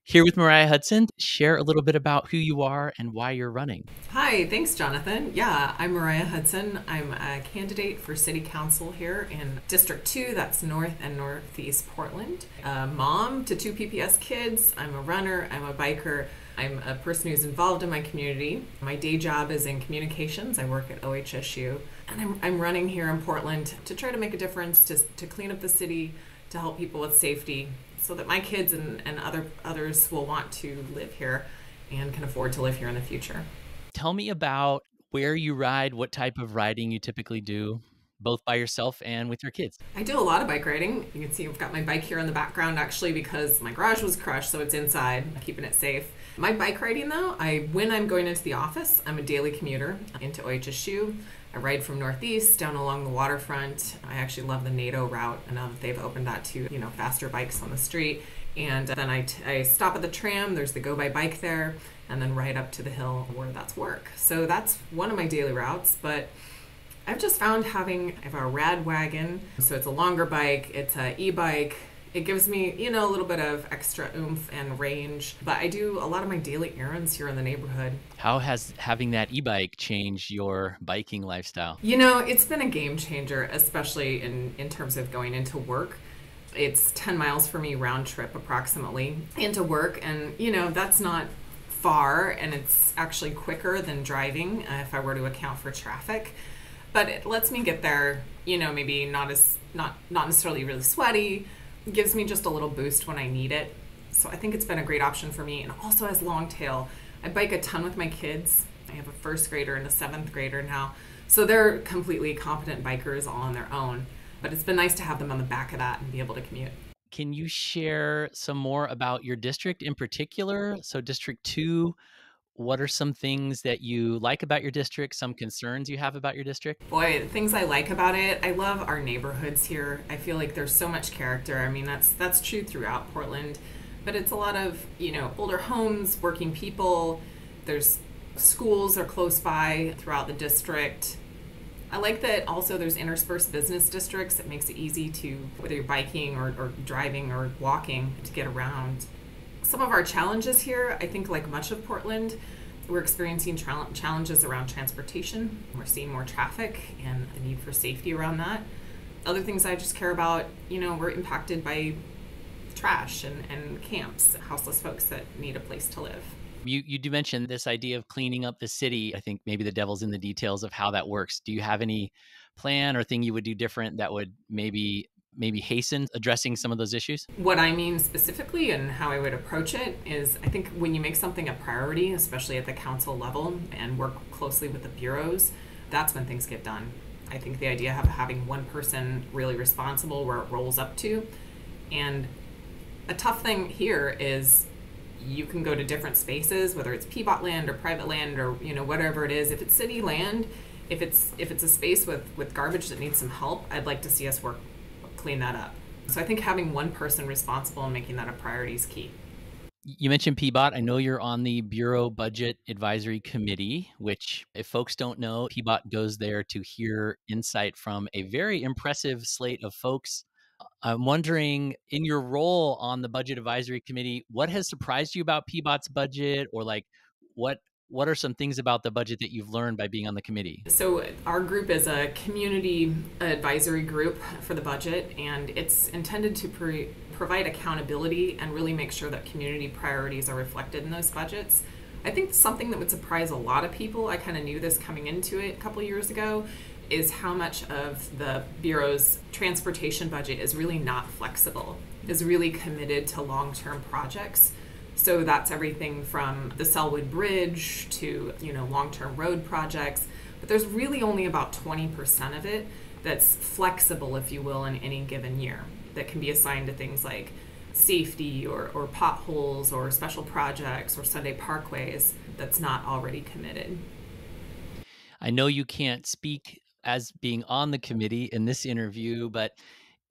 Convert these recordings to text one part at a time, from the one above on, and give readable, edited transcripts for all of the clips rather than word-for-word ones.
Here with Mariah Hudson. Share a little bit about who you are and why you're running. Hi, thanks, Jonathan. Yeah, I'm Mariah Hudson. I'm a candidate for City Council here in District 2, that's North and Northeast Portland. A mom to two PPS kids. I'm a runner, I'm a biker. I'm a person who's involved in my community. My day job is in communications. I work at OHSU. And I'm running here in Portland to try to make a difference, to clean up the city, to help people with safety, so that my kids and others will want to live here and can afford to live here in the future. Tell me about where you ride, what type of riding you typically do, both by yourself and with your kids. I do a lot of bike riding. You can see I've got my bike here in the background actually because my garage was crushed, so it's inside, keeping it safe. My bike riding though, when I'm going into the office, I'm a daily commuter into OHSU. I ride from Northeast down along the waterfront. I actually love the NATO route, and now that they've opened that to faster bikes on the street. And then I stop at the tram. There's the Go By Bike there, and then right up to the hill where that's work. So that's one of my daily routes. But I've just found I have a rad wagon, so it's a longer bike. It's a e-bike. It gives me, a little bit of extra oomph and range. But I do a lot of my daily errands here in the neighborhood. How has having that e-bike changed your biking lifestyle? It's been a game changer, especially in terms of going into work. It's 10 miles for me round trip approximately into work. And, that's not far, and it's actually quicker than driving if I were to account for traffic. But it lets me get there, maybe not necessarily really sweaty. It gives me just a little boost when I need it. So I think it's been a great option for me. And also has long tail. I bike a ton with my kids. I have a first grader and a seventh grader now. So they're completely competent bikers all on their own. But it's been nice to have them on the back of that and be able to commute. Can you share some more about your district in particular? So District 2, what are some things that you like about your district, some concerns you have about your district? Boy, the things I like about it, I love our neighborhoods here. I feel like there's so much character. I mean, that's true throughout Portland, but it's a lot of, older homes, working people. There's schools are close by throughout the district. I like that also there's interspersed business districts. It makes it easy to, whether you're biking or driving or walking, to get around. Some of our challenges here, I think like much of Portland, we're experiencing challenges around transportation. We're seeing more traffic and the need for safety around that. Other things I just care about, we're impacted by trash and camps, houseless folks that need a place to live. You do mention this idea of cleaning up the city. I think maybe the devil's in the details of how that works. Do you have any plan or thing you would do different that would maybe hasten addressing some of those issues? What I mean specifically and how I would approach it is I think when you make something a priority, especially at the council level, and work closely with the bureaus, that's when things get done. I think the idea of having one person really responsible where it rolls up to. And a tough thing here is you can go to different spaces, whether it's PBOT land or private land or whatever it is. If it's city land, if it's a space with garbage that needs some help, I'd like to see us clean that up. So I think having one person responsible and making that a priority is key. You mentioned PBOT. I know you're on the Bureau Budget Advisory Committee, which, if folks don't know, PBOT goes there to hear insight from a very impressive slate of folks. I'm wondering, in your role on the Budget Advisory Committee, what has surprised you about PBOT's budget, or like what are some things about the budget that you've learned by being on the committee? So our group is a community advisory group for the budget, and it's intended to provide accountability and really make sure that community priorities are reflected in those budgets. I think something that would surprise a lot of people, I kind of knew this coming into it a couple years ago, is how much of the Bureau's transportation budget is really not flexible, is really committed to long-term projects. So that's everything from the Selwood Bridge to, long-term road projects. But there's really only about 20% of it that's flexible, if you will, in any given year, that can be assigned to things like safety or potholes or special projects or Sunday parkways that's not already committed. I know you can't speak as being on the committee in this interview, but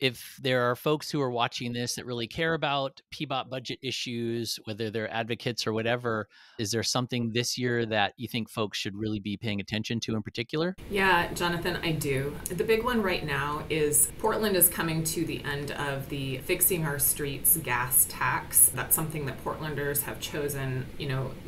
if there are folks who are watching this that really care about PBOT budget issues, whether they're advocates or whatever, is there something this year that you think folks should really be paying attention to in particular? Yeah, Jonathan, I do. The big one right now is Portland is coming to the end of the Fixing Our Streets gas tax. That's something that Portlanders have chosen,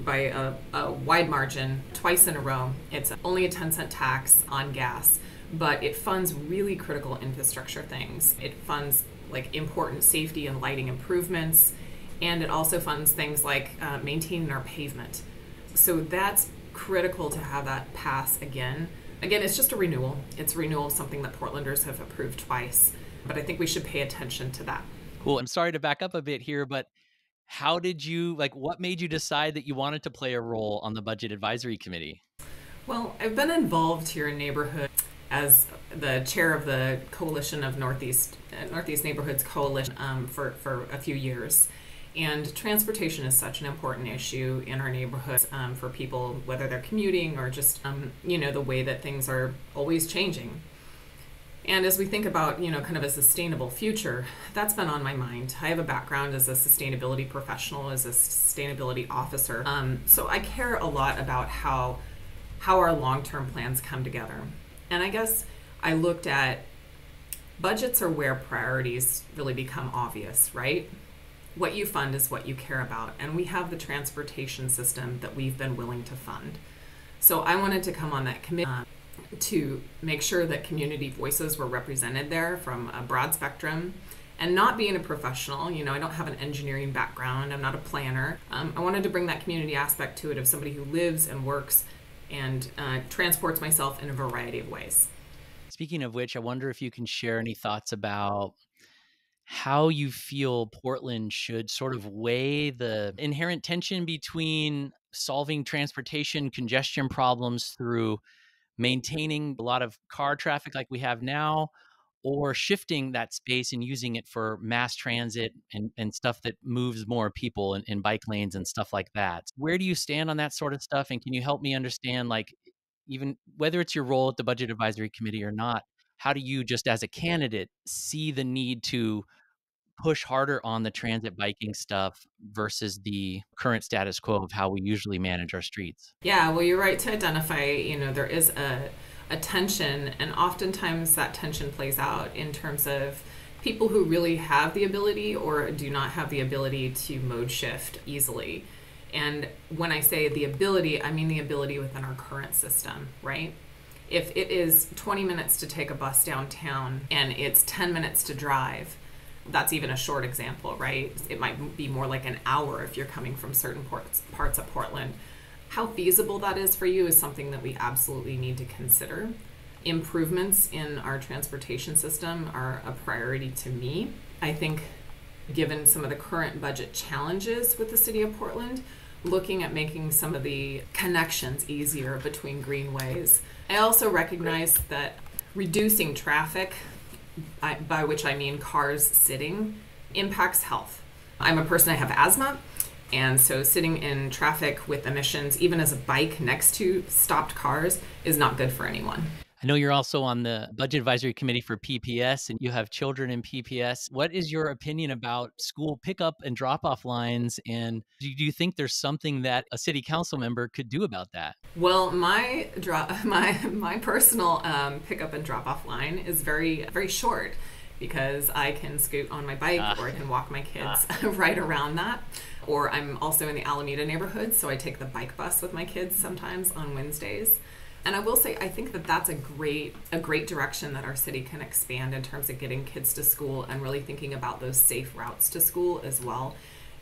by a wide margin twice in a row. It's only a 10-cent tax on gas, but it funds really critical infrastructure things. It funds like important safety and lighting improvements, and it also funds things like maintaining our pavement. So that's critical to have that pass again. Again, it's just a renewal. It's a renewal of something that Portlanders have approved twice, but I think we should pay attention to that. Cool. I'm sorry to back up a bit here, but how did you what made you decide that you wanted to play a role on the budget advisory committee? Well, I've been involved here in neighborhood as the chair of the coalition of Northeast Neighborhoods Coalition for a few years. And transportation is such an important issue in our neighborhoods for people, whether they're commuting or just, the way that things are always changing. And as we think about, kind of a sustainable future, that's been on my mind. I have a background as a sustainability professional, as a sustainability officer. So I care a lot about how our long-term plans come together. And I guess I looked at budgets are where priorities really become obvious, right? What you fund is what you care about. And we have the transportation system that we've been willing to fund. So I wanted to come on that committee to make sure that community voices were represented there from a broad spectrum. And not being a professional, I don't have an engineering background, I'm not a planner. I wanted to bring that community aspect to it of somebody who lives and works and transports myself in a variety of ways. Speaking of which, I wonder if you can share any thoughts about how you feel Portland should sort of weigh the inherent tension between solving transportation congestion problems through maintaining a lot of car traffic like we have now, or shifting that space and using it for mass transit and stuff that moves more people in bike lanes and stuff like that. Where do you stand on that sort of stuff? And can you help me understand, even whether it's your role at the Budget Advisory Committee or not, how do you, just as a candidate, see the need to push harder on the transit biking stuff versus the current status quo of how we usually manage our streets? Yeah, well, you're right to identify, there is a tension, and oftentimes that tension plays out in terms of people who really have the ability or do not have the ability to mode shift easily. And when I say the ability, I mean the ability within our current system, right? If it is 20 minutes to take a bus downtown and it's 10 minutes to drive, that's even a short example, right? It might be more like an hour if you're coming from certain parts of Portland. How feasible that is for you is something that we absolutely need to consider. Improvements in our transportation system are a priority to me. I think given some of the current budget challenges with the city of Portland, looking at making some of the connections easier between greenways. I also recognize that reducing traffic, by which I mean cars sitting, impacts health. I'm a person, I have asthma, and so sitting in traffic with emissions, even as a bike next to stopped cars, is not good for anyone. I know you're also on the Budget Advisory Committee for PPS and you have children in PPS. What is your opinion about school pickup and drop off lines? And do you think there's something that a city council member could do about that? Well, my personal pickup and drop off line is very, very short because I can scoot on my bike or I can walk my kids right around that. Or I'm also in the Alameda neighborhood, so I take the bike bus with my kids sometimes on Wednesdays. And I will say, I think that that's a great direction that our city can expand in terms of getting kids to school and really thinking about those safe routes to school as well.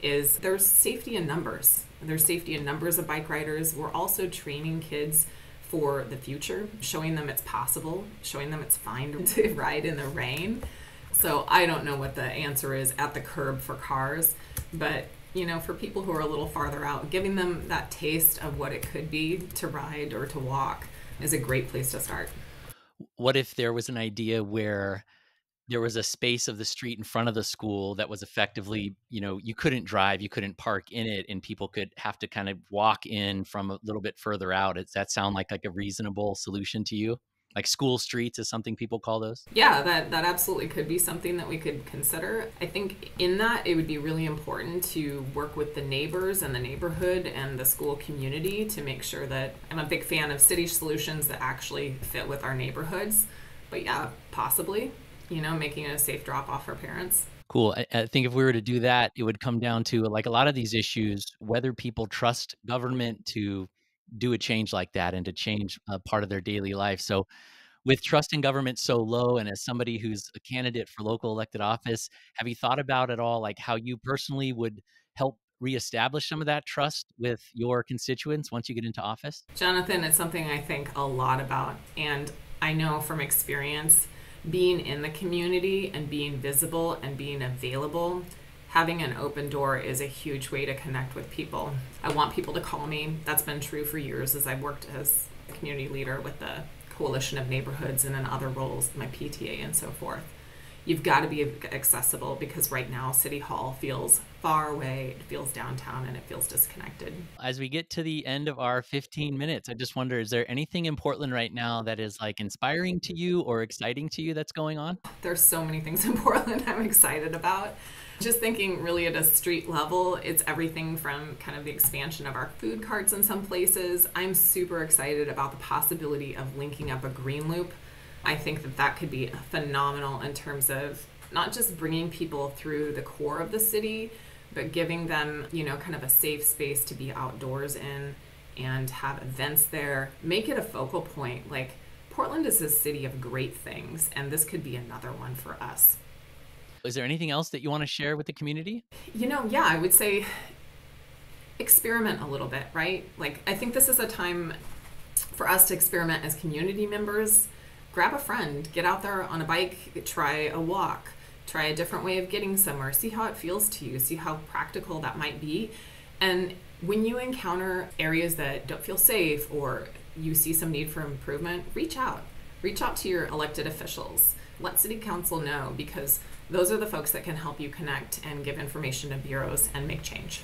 Is there's safety in numbers. There's safety in numbers of bike riders. We're also training kids for the future, showing them it's possible, showing them it's fine to ride in the rain. So I don't know what the answer is at the curb for cars, but for people who are a little farther out, giving them that taste of what it could be to ride or to walk is a great place to start. What if there was an idea where there was a space of the street in front of the school that was effectively, you couldn't drive, you couldn't park in it, and people could have to kind of walk in from a little bit further out? Does that sound like a reasonable solution to you? Like school streets is something people call those. Yeah, that absolutely could be something that we could consider. I think in that it would be really important to work with the neighbors and the neighborhood and the school community to make sure that I'm a big fan of city solutions that actually fit with our neighborhoods. But yeah, possibly, making it a safe drop off for parents. Cool. I think if we were to do that, it would come down to like a lot of these issues, whether people trust government to do a change like that and to change a part of their daily life. So, with trust in government so low, and as somebody who's a candidate for local elected office, have you thought about at all like how you personally would help reestablish some of that trust with your constituents once you get into office? Jonathan, it's something I think a lot about. And I know from experience, being in the community and being visible and being available, having an open door is a huge way to connect with people. I want people to call me. That's been true for years as I've worked as a community leader with the Coalition of Neighborhoods and in other roles, my PTA and so forth. You've got to be accessible because right now City Hall feels far away, it feels downtown, and it feels disconnected. As we get to the end of our 15 minutes, I just wonder, is there anything in Portland right now that is like inspiring to you or exciting to you that's going on? There's so many things in Portland I'm excited about. Just thinking really at a street level, it's everything from kind of the expansion of our food carts in some places. I'm super excited about the possibility of linking up a green loop. I think that could be phenomenal in terms of not just bringing people through the core of the city, but giving them, kind of a safe space to be outdoors in and have events there. Make it a focal point. Like, Portland is a city of great things, and this could be another one for us. Is there anything else that you want to share with the community? Yeah, I would say experiment a little bit, right? Like, I think this is a time for us to experiment as community members. Grab a friend, get out there on a bike, try a walk, try a different way of getting somewhere, see how it feels to you, see how practical that might be. And when you encounter areas that don't feel safe or you see some need for improvement, reach out. Reach out to your elected officials. Let City Council know, because those are the folks that can help you connect and give information to bureaus and make change.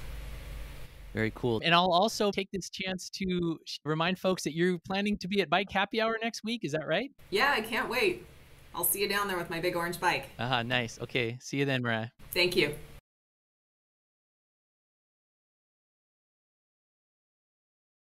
Very cool. And I'll also take this chance to remind folks that you're planning to be at Bike Happy Hour next week. Is that right? Yeah, I can't wait. I'll see you down there with my big orange bike. Nice. Okay. See you then, Mariah. Thank you.